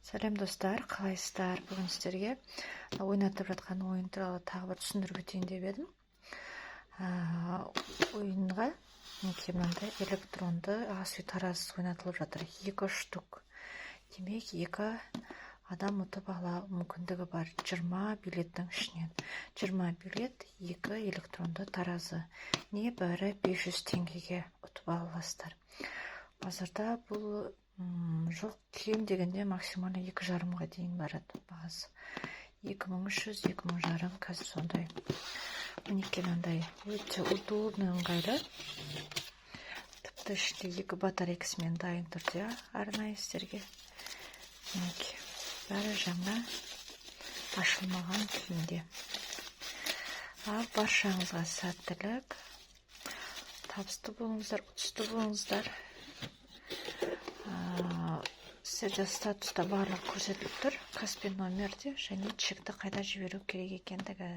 Сәлем достар, қалайсыздар? Бүгін сіздерге ойнатып жатқан ойын туралы тағы бір түсіндіріп өтейін деп едім. Ойынға мынандай электронды ас үй таразысы ойнатылып жатыр. 2 штук. Демек, 2 адам ұтып ала мүмкіндігі бар. 20 билеттің ішінен. 20 билет, 2 электронды таразы. Не бәрі 500 теңгеге ұтып аласыздар. Қазірда бұл жоқ, кем дегенде максимально 2,5-ға дейін барады бағасы. 2300, 2500 қазір сондай. Мынандай өте удобный, ыңғайлы. Тіпті іште 2 батарейкасымен дайын түрде арнайы сіздерге. Бәрі жаңа ашылмаған күйінде. Баршаңызға сәттілік. Табысты болыңыздар, ұтысты болыңыздар. Сіздерде статуста барлық көрсетіліп тұр. Каспи номерде және чекті қайда жіберу керек екендігі.